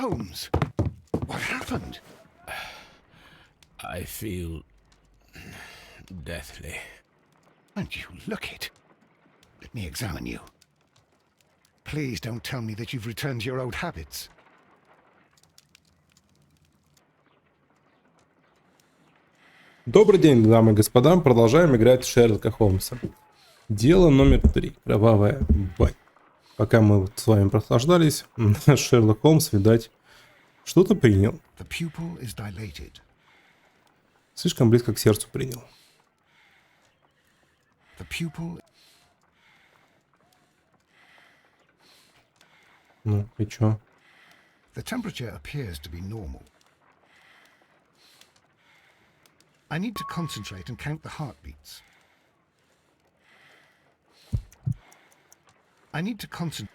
Holmes, what happened? I feel deathly. And you look it. Let me examine you. Please don't tell me that you've returned to your old habits. Добрый день, дамы и господа. Продолжаем играть в Шерлока Холмса. Дело номер 3. Кровавая бань. Пока мы вот с вами прохлаждались, наш Шерлок Холмс, видать, что-то принял. The pupil is dilated. Слишком близко к сердцу принял. The pupil... Ну, и чё? The temperature appears to be normal. I need to concentrate and count the heartbeats. I need to concentrate.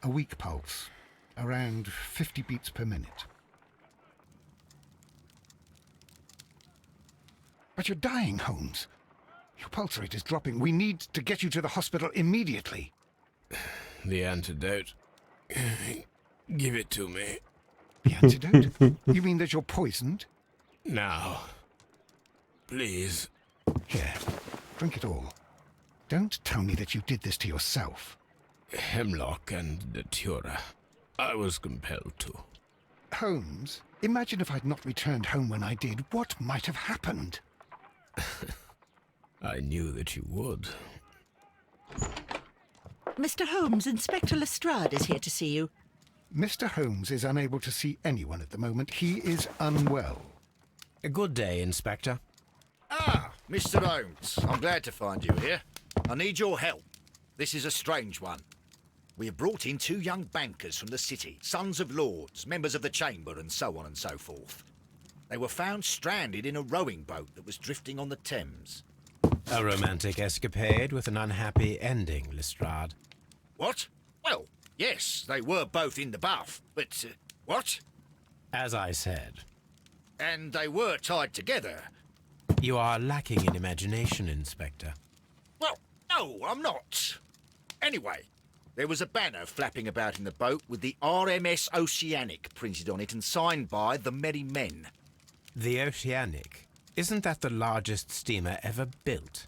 A weak pulse, around 50 beats per minute. But you're dying, Holmes. Your pulse rate is dropping. We need to get you to the hospital immediately. The antidote. Give it to me. The antidote? You mean that you're poisoned? Now. Please. Here, drink it all. Don't tell me that you did this to yourself. Hemlock and datura. I was compelled to. Holmes, imagine if I'd not returned home when I did. What might have happened? I knew that you would. Mr. Holmes, Inspector Lestrade is here to see you. Mr. Holmes is unable to see anyone at the moment. He is unwell. A good day, Inspector. Ah, Mr. Holmes, I'm glad to find you here. I need your help. This is a strange one. We have brought in 2 young bankers from the city, sons of lords, members of the chamber, and so on and so forth. They were found stranded in a rowing boat that was drifting on the Thames. A romantic escapade with an unhappy ending, Lestrade. What? Well, yes, they were both in the bath, but... what? As I said, And they were tied together. you are lacking in imagination, Inspector. Well, no, I'm not. Anyway, there was a banner flapping about in the boat with the RMS Oceanic printed on it and signed by the Merry Men. The Oceanic. Isn't that the largest steamer ever built?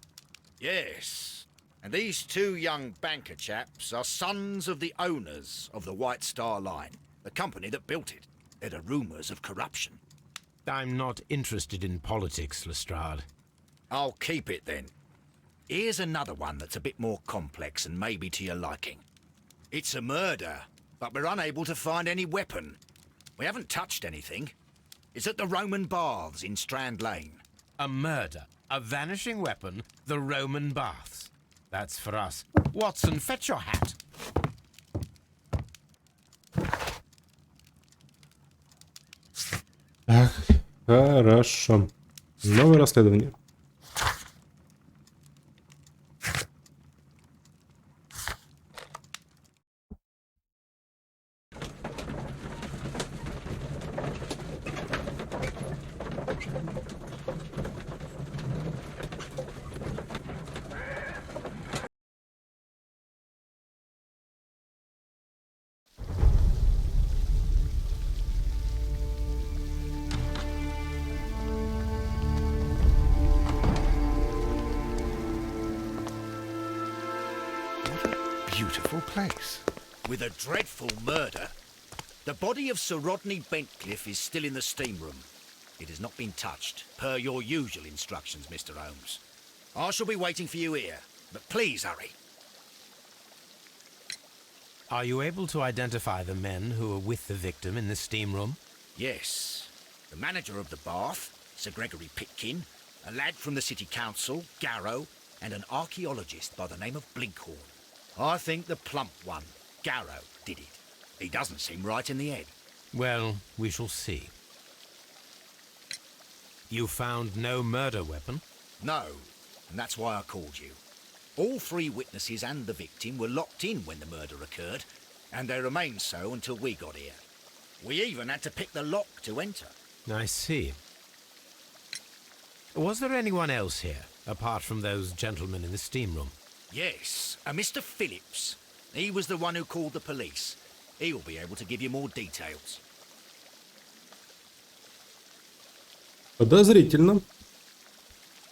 Yes. And these 2 young banker chaps are sons of the owners of the White Star Line, the company that built it. There are rumours of corruption. I'm not interested in politics, Lestrade. I'll keep it then. Here's another one that's a bit more complex and maybe to your liking. It's a murder, but we're unable to find any weapon. We haven't touched anything. It's at the Roman Baths in Strand Lane. A murder, a vanishing weapon, the Roman Baths. That's for us. Watson, fetch your hat. Ах, хорошо. Новое расследование. Beautiful place. With a dreadful murder. The body of Sir Rodney Bentcliffe is still in the steam room. It has not been touched, per your usual instructions, Mr. Holmes. I shall be waiting for you here, but please hurry. Are you able to identify the men who were with the victim in the steam room? Yes. The manager of the bath, Sir Gregory Pitkin, a lad from the city council, Garrow, and an archaeologist by the name of Blinkhorn. I think the plump one, Garrow, did it. He doesn't seem right in the head. Well, we shall see. You found no murder weapon? No, and that's why I called you. All 3 witnesses and the victim were locked in when the murder occurred, and they remained so until we got here. We even had to pick the lock to enter. I see. Was there anyone else here, apart from those gentlemen in the steam room? Yes, a Mr. Phillips. He was the one who called the police. He'll be able to give you more details. Подозрительно.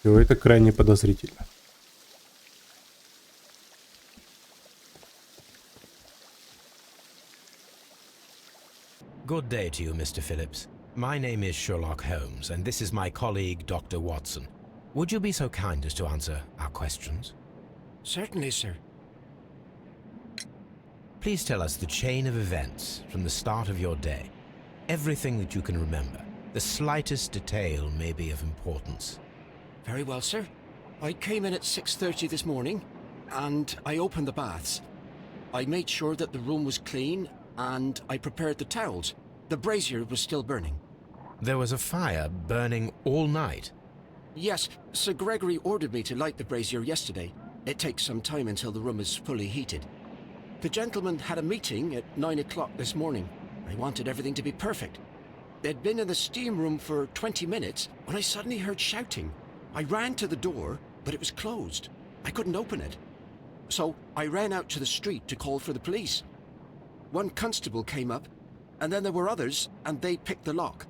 Все это крайне подозрительно. Good day to you, Mr. Phillips. My name is Sherlock Holmes, and this is my colleague, Dr. Watson. Would you be so kind as to answer our questions? Certainly, sir. Please tell us the chain of events from the start of your day. Everything that you can remember. The slightest detail may be of importance. Very well, sir. I came in at 6:30 this morning, and I opened the baths. I made sure that the room was clean, and I prepared the towels. The brazier was still burning. There was a fire burning all night. Yes, Sir Gregory ordered me to light the brazier yesterday. It takes some time until the room is fully heated. The gentlemen had a meeting at 9 o'clock this morning. I wanted everything to be perfect. They'd been in the steam room for 20 minutes when I suddenly heard shouting. I ran to the door, but it was closed. I couldn't open it. So I ran out to the street to call for the police. One constable came up, and then there were others, and they picked the lock.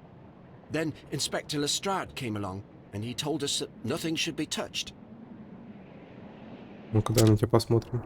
Then Inspector Lestrade came along, and he told us that nothing should be touched. Ну-ка, дай на тебя посмотрим.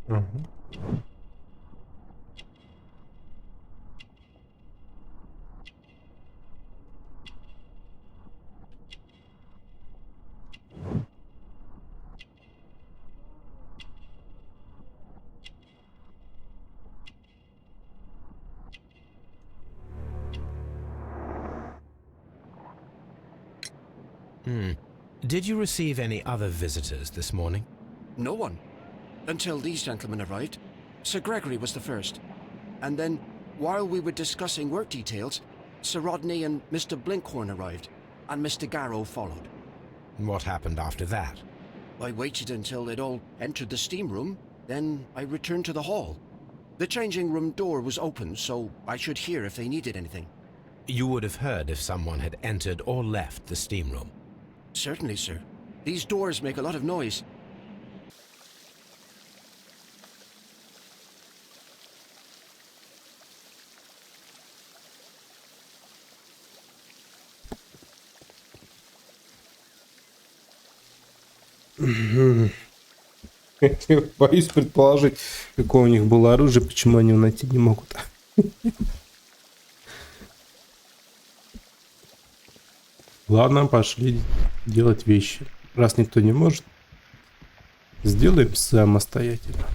Мгм. Did you receive any other visitors this morning? No one. Until these gentlemen arrived. Sir Gregory was the first. And then, while we were discussing work details, Sir Rodney and Mr. Blinkhorn arrived, and Mr. Garrow followed. What happened after that? I waited until they'd all entered the steam room, then I returned to the hall. The changing room door was open, so I should hear if they needed anything. You would have heard if someone had entered or left the steam room. Certainly, sir. These doors make a lot of noise. Боюсь предположить, какое у них было оружие, почему они его найти не могут. Ладно, пошли делать вещи. Раз никто не может, сделаем самостоятельно.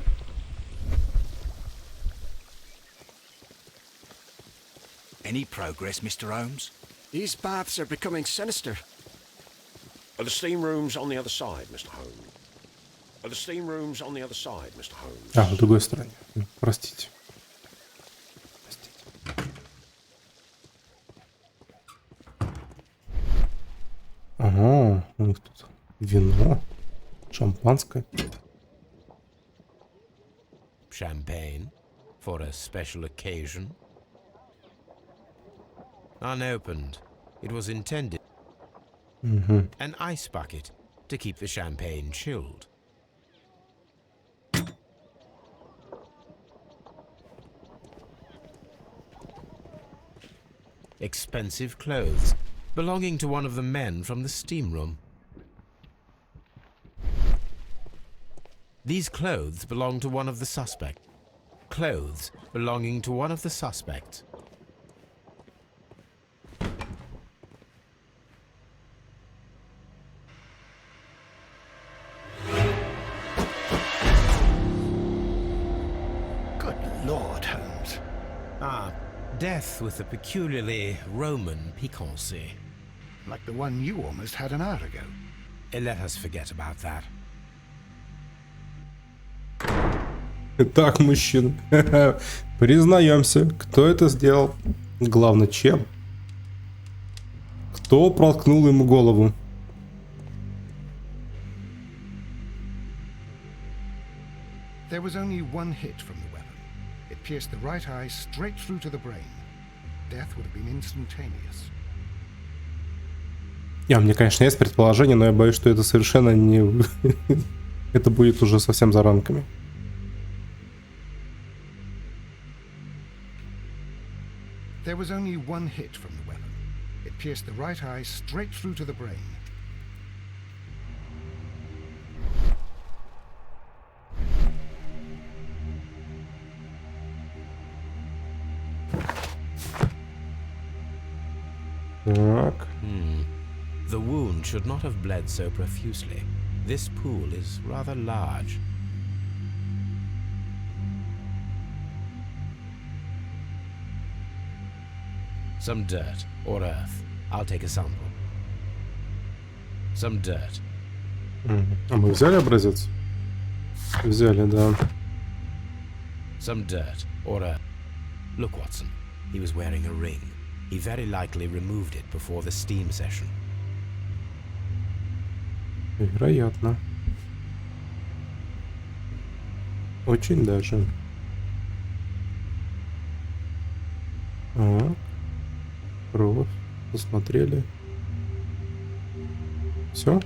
Any progress, Mr. Holmes? These baths are becoming sinister. Are the steam rooms on the other side, Mr. Holmes? Are the steam rooms on the other side, Mr. Holmes? А, в другой стороне. Простите. Ага, у них тут вино, шампанское. Champagne for a special occasion. Unopened. It was intended. An ice bucket to keep the champagne chilled. Expensive clothes belonging to one of the men from the steam room. These clothes belong to one of the suspects. Clothes belonging to one of the suspects. Good Lord, Holmes. Ah, death with a peculiarly Roman piquancy. like the one you almost had an hour ago. Let us forget about that. Так, мужчина, признаемся, кто это сделал. Главное, чем? Кто проткнул ему голову? There was only one hit from the weapon. It pierced the right eye straight through to the brain. Death would have been instantaneous. Мне, конечно, есть предположение, но я боюсь, что это совершенно не... Это будет уже совсем за рамками. There was only one hit from the weapon. It pierced the right eye straight through to the brain. Так. The wound should not have bled so profusely. This pool is rather large. Some dirt or earth. I'll take a sample. Some dirt. А мы взяли образец? Взяли, да. Some dirt or earth. Look, Watson. He was wearing a ring. He very likely removed it before the steam session. Вероятно. Очень даже. Так. Кровь. Посмотрели. Все?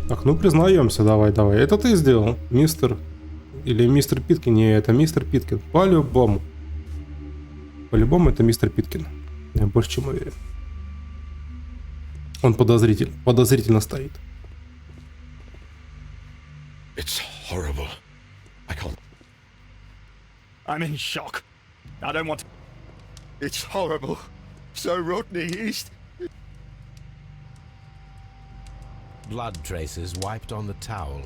Так, ну признаемся, давай. Это ты сделал, мистер... Или мистер Питкин? Не, это мистер Питкин. По-любому. По-любому это мистер Питкин. Я больше чем уверен. Он подозрительно стоит. It's horrible. I can't. I'm in shock. I don't want to... It's horrible. So Rodney, he's... Blood traces wiped on the towel.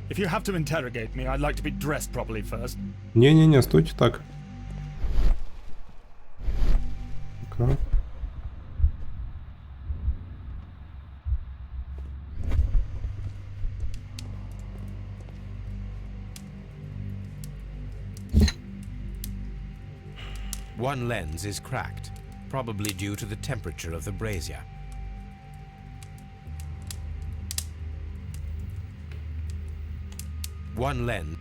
If you have to interrogate me, I'd like to be dressed properly first. Не-не-не, стойте так. Так. One lens is cracked, probably due to the temperature of the brazier. One lens.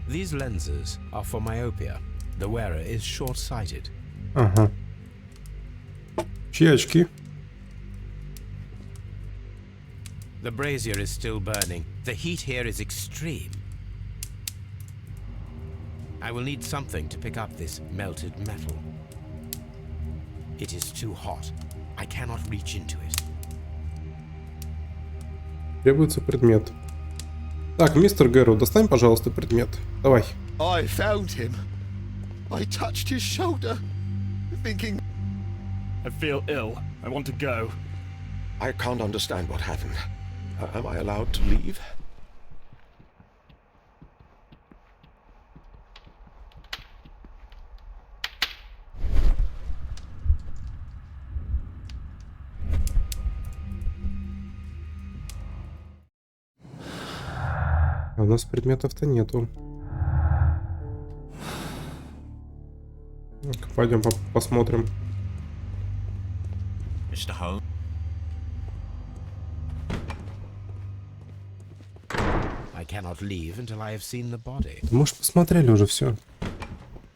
These lenses are for myopia. The wearer is short-sighted. Ага. Чьи очки? The brazier is still burning. The heat here is extreme. I will need something to pick up this melted metal. It is too hot. I cannot reach into it. Требуется предмет. Так, мистер Гэрроу, достань, пожалуйста, предмет. Давай. I found him. I touched his shoulder, thinking... I feel ill. I want to go. I can't understand what happened. Am I allowed to leave? А у нас предметов-то нету. Так, пойдем посмотрим. Mr. Holmes? I cannot leave until I have seen the body. Может, посмотрели уже все.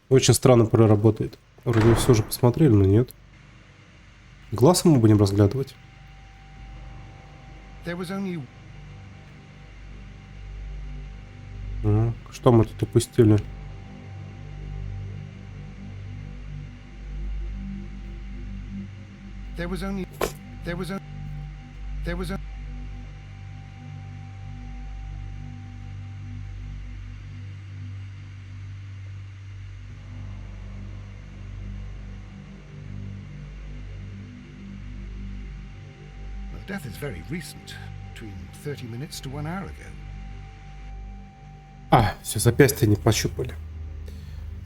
Очень странно проработает. Вроде все уже посмотрели, но нет. Глаз мы будем разглядывать. There was only... Что мы тут упустили? There was only... There was a... There was a... Death is very recent, between 30 minutes to 1 hour ago. Все, запястье не пощупали.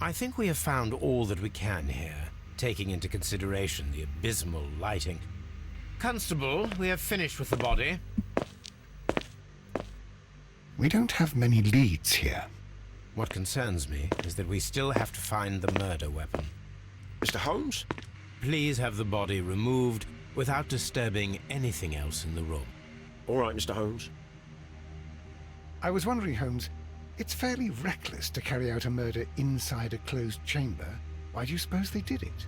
I think we have found all that we can here, taking into consideration the abysmal lighting. Constable, we have finished with the body. We don't have many leads here. What concerns me is that we still have to find the murder weapon. Mr. Holmes? Please have the body removed without disturbing anything else in the room. All right, Mr. Holmes. I was wondering, Holmes, it's fairly reckless to carry out a murder inside a closed chamber. Why do you suppose they did it?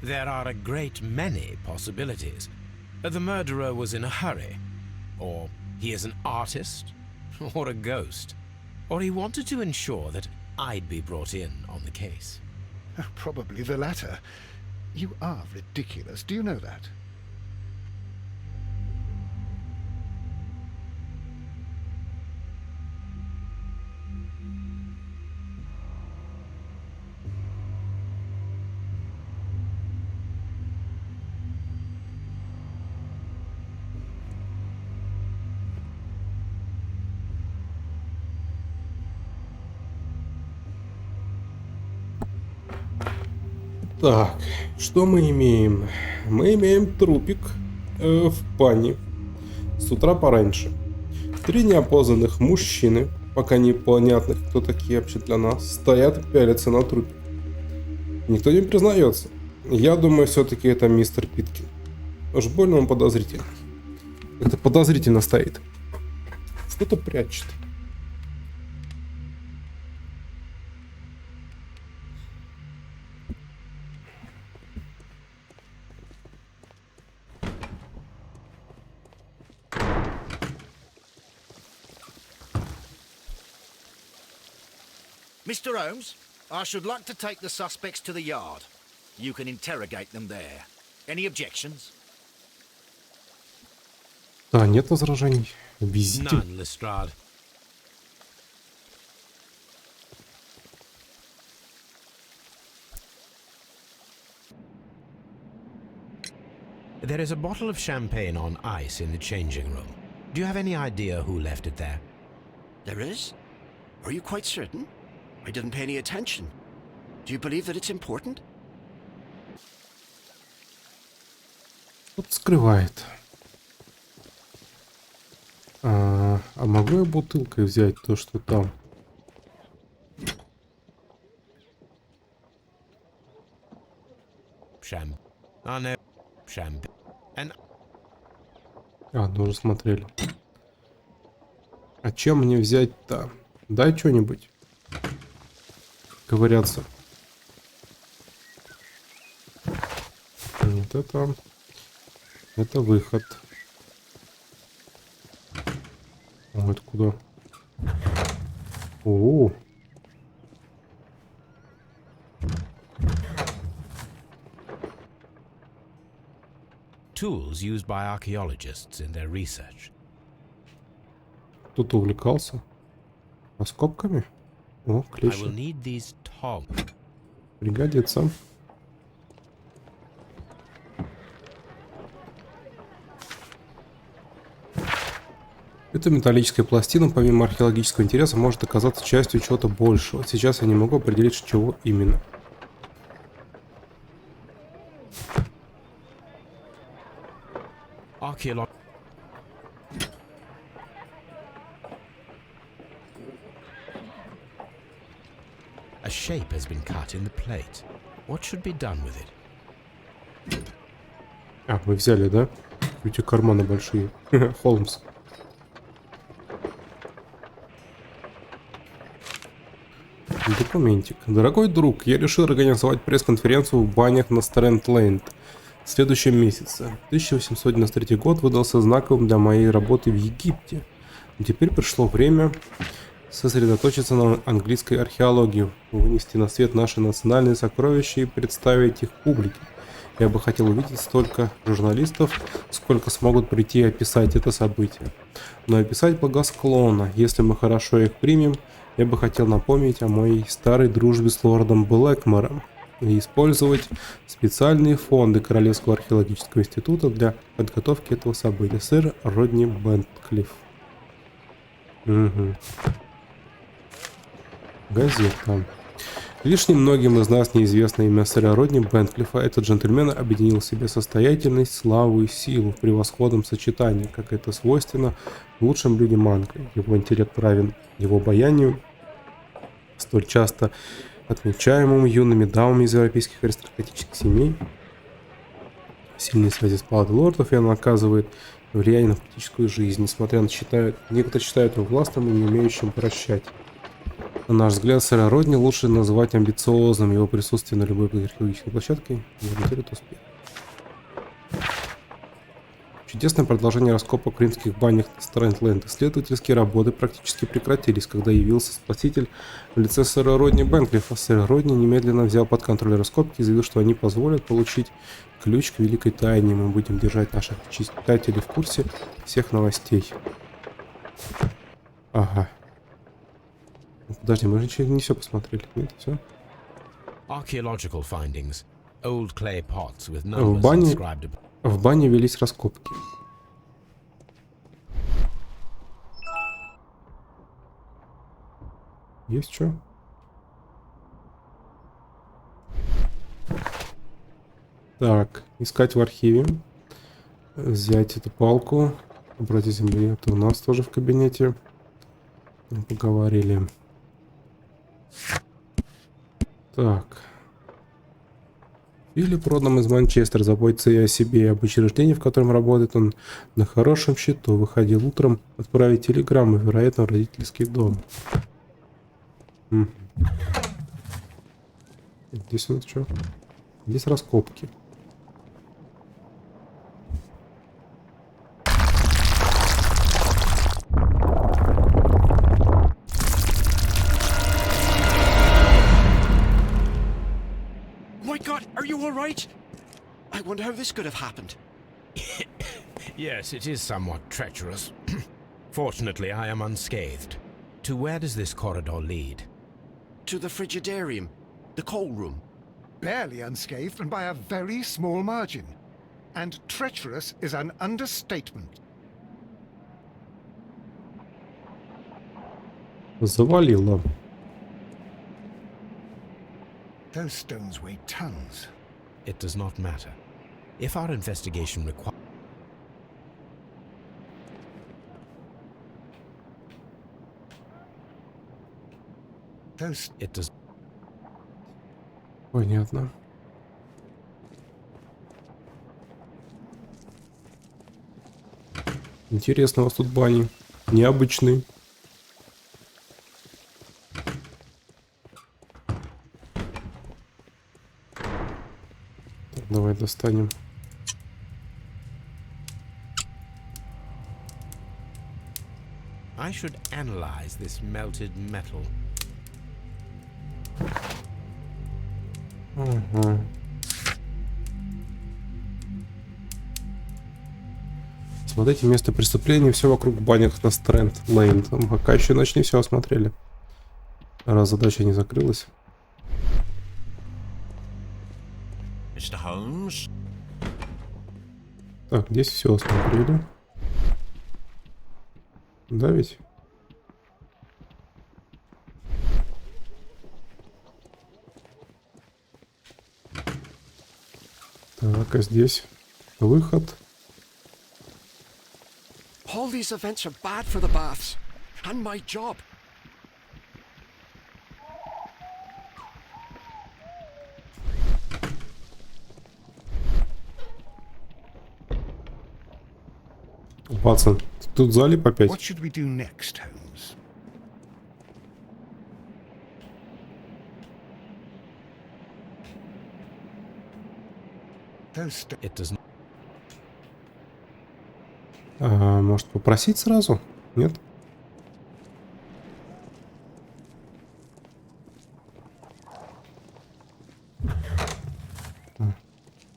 There are a great many possibilities. The murderer was in a hurry, or he is an artist, or a ghost, or he wanted to ensure that I'd be brought in on the case. Probably the latter. You are ridiculous, do you know that? Так, что мы имеем? Мы имеем трупик в бане. С утра пораньше. 3 неопознанных мужчины, пока непонятных, кто такие вообще для нас, стоят и пялятся на трупик. Никто не признается. Я думаю, все-таки это мистер Питкин. Уж больно он подозрительный. Это подозрительно стоит. Что-то прячет. Mr. Holmes, I should like to take the suspects to the yard. You can interrogate them there. Any objections? Да, нет возражений. Везде. None, Lestrade. There is a bottle of champagne on ice in the changing room. Do you have any idea who left it there? There is? Are you quite certain? I didn't pay any attention. Do you believe that it's important? Тут скрывает. А могу я бутылкой взять то, что там? Ну уже смотрели. А чем мне взять-то? Дай что-нибудь. Говорятся. Вот это. Это выход. Вот куда? О. Tools used by archaeologists in their research. Кто-то увлекался раскопками. О, I клещи. will need these tongs. Пригодится. Эта металлическая пластина, помимо археологического интереса, может оказаться частью чего-то большего. Сейчас я не могу определить, чего именно. A shape has been cut in the plate. What should be done with it? А, вы взяли, да? Эти карманы большие. Холмс. Документик. Дорогой друг, я решил организовать пресс-конференцию в банях на Стрэнд-Лэнд в следующем месяце. 1893 год выдался знаковым для моей работы в Египте. Но теперь пришло время сосредоточиться на английской археологии, вынести на свет наши национальные сокровища и представить их публике. Я бы хотел увидеть столько журналистов, сколько смогут прийти и описать это событие. Но описать благосклонно, если мы хорошо их примем. Я бы хотел напомнить о моей старой дружбе с лордом Блэкмором. и использовать специальные фонды Королевского археологического института для подготовки этого события. Сэр Родни Бентклифф. Угу. Газета. Лишь немногим из нас неизвестно имя сэра Родни Бентклиффа. Этот джентльмен объединил в себе состоятельность, славу и силу в превосходном сочетании, как это свойственно лучшим людям Англии. Его интеллект равен его обаянию, столь часто отмечаемым юными дамами из европейских аристократических семей. Сильные связи с палатой лордов, и он оказывает влияние на политическую жизнь, несмотря на некоторые считают его властным и не умеющим прощать. На наш взгляд, сэра Родни лучше называть амбициозным. Его присутствие на любой археологической площадке гарантирует успех. Чудесное продолжение раскопок в римских банях на Стрэндленд. Исследовательские работы практически прекратились, когда явился спаситель в лице сэра Родни Бентклиффа. Сэр Родни немедленно взял под контроль раскопки и заявил, что они позволят получить ключ к великой тайне. Мы будем держать наших читателей в курсе всех новостей. Ага. Подожди, мы же еще не все посмотрели. Нет, все. Archaeological findings. Old clay pots with numbers inscribed upon. В бане велись раскопки. Есть что? Так, искать в архиве. Взять эту палку. Убрать из земли. Это у нас тоже в кабинете. Поговорили. Так. Филипп родом из Манчестера, заботится и о себе, и об учреждении, в котором работает. Он на хорошем счету. Выходил утром отправить телеграмму, вероятно, в родительский дом. Здесь у нас что? Здесь раскопки. Are you all right? I wonder how this could have happened. Yes, it is somewhat treacherous. Fortunately, I am unscathed. To where does this corridor lead? To the frigidarium, the coal room. Barely unscathed and by a very small margin. And treacherous is an understatement. Завалило. Those stones weigh tons. It does not matter. If our investigation requires... It does... Понятно. Интересно, у вас тут бани. Необычные. Давай достанем. I should analyze this melted metal. Ага. Смотрите, место преступления, все вокруг банях на Стрэнд-Лейн. Пока еще ночь не все осмотрели. Раз задача не закрылась. Mr. Holmes? Так, здесь все осмотрели. Да ведь? Так, а здесь выход. All these events are bad for the baths and my job. Ватсон, тут залип опять. What should we do next, Holmes? It does not... Может попросить сразу? Нет?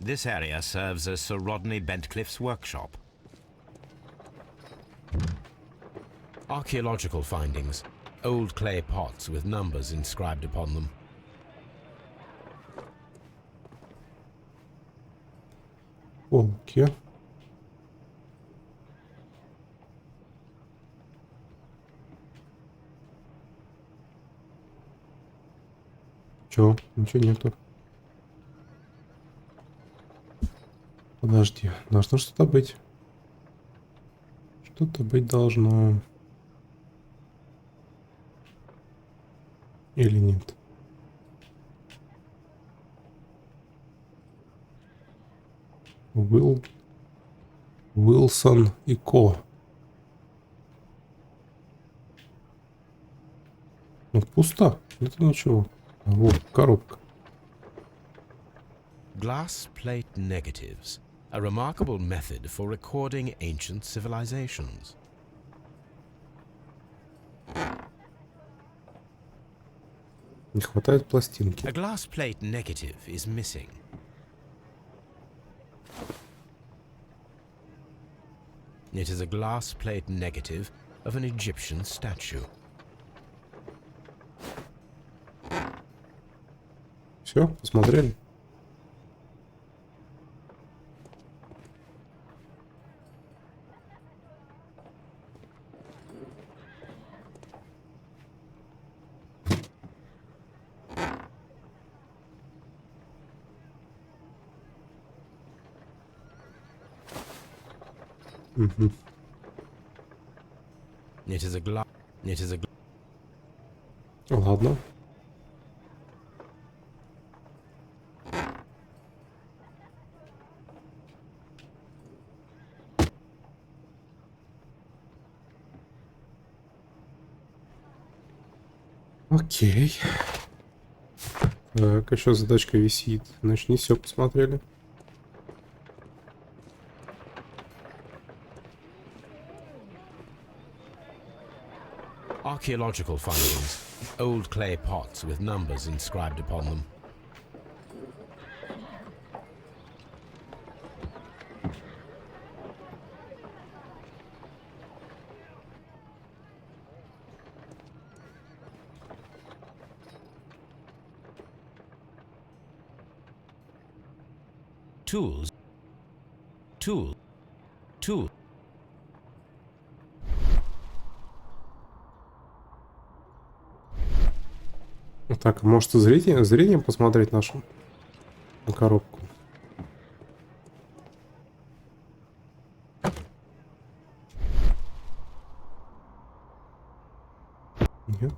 This area serves as Sir Rodney Bentcliffe's workshop. Archaeological findings. Old clay pots with numbers inscribed upon them. Полки. Чё? Ничего нету. Подожди, должно что-то быть. Что-то быть должно. Или нет? Уилсон и Ко. Ну, пусто. Это ничего. А вот, коробка. Glass plate negatives, a remarkable method for recording ancient civilizations. Не хватает пластинки. A glass plate negative is missing. It is a glass plate negative of an Egyptian statue. Все, посмотрели. Угу. It is a glass. It is a. Ладно. Окей. Так, еще задачка висит. Значит, не все посмотрели. Archaeological findings. Old clay pots with numbers inscribed upon them. Tools. Tool. Tool. Так, может зрением посмотреть нашу на коробку? Нет.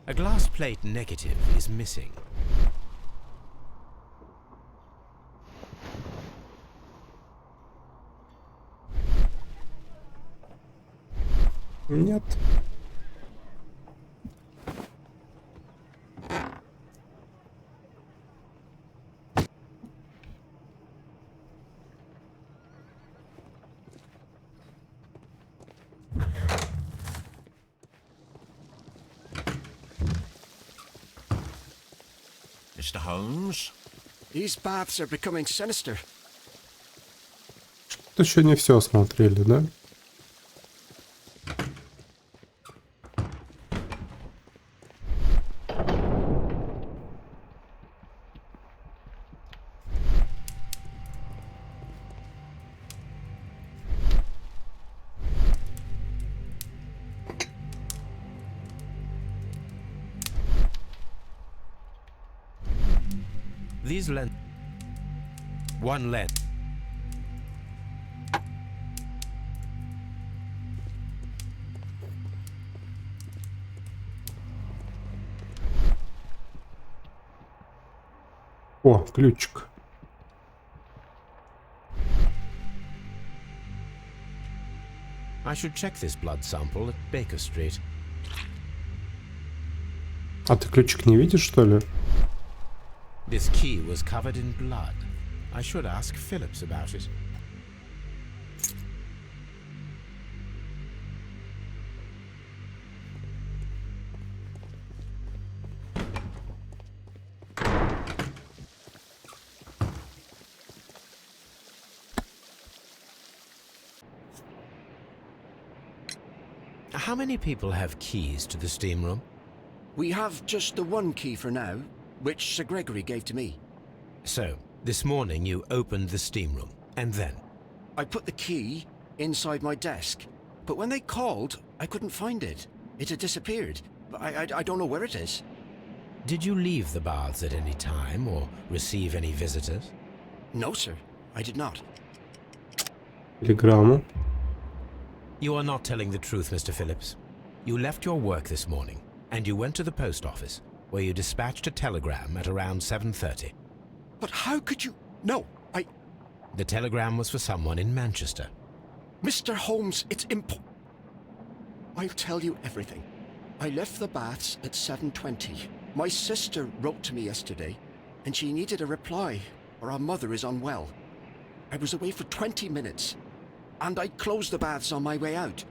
A glass plate negative is missing. Нет. Mr. Holmes? These baths are becoming sinister. Что-то еще не все осмотрели, да? These lens. One lens. О, ключик. I should check this blood sample at Baker Street. А ты ключик не видишь, что ли? This key was covered in blood. I should ask Phillips about it. how many people have keys to the steam room? We have just the one key for now, which Sir Gregory gave to me. So, this morning you opened the steam room, and then? I put the key inside my desk, but when they called, I couldn't find it. It had disappeared. I don't know where it is. Did you leave the baths at any time, or receive any visitors? No, sir, I did not. Телеграмму. You are not telling the truth, Mr. Phillips. You left your work this morning, and you went to the post office, where you dispatched a telegram at around 7:30. But how could you... No, The telegram was for someone in Manchester. Mr. Holmes, it's I'll tell you everything. I left the baths at 7:20. My sister wrote to me yesterday, and she needed a reply, or our mother is unwell. I was away for 20 minutes, and I closed the baths on my way out.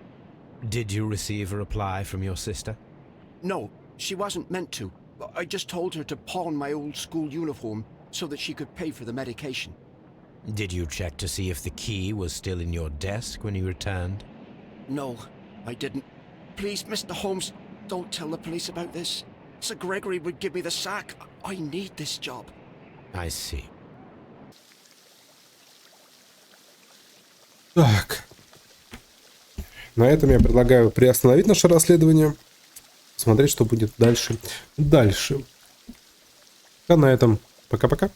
Did you receive a reply from your sister? No, she wasn't meant to. I just told her to pawn my old school uniform so that she could pay for the medication. Did you check to see if the key was still in your desk when you returned? No, I didn't. Please, Mr. Holmes, don't tell the police about this. Sir Gregory would give me the sack. I need this job. I see. Так. На этом я предлагаю приостановить наше расследование. Смотреть, что будет дальше. А на этом пока-пока.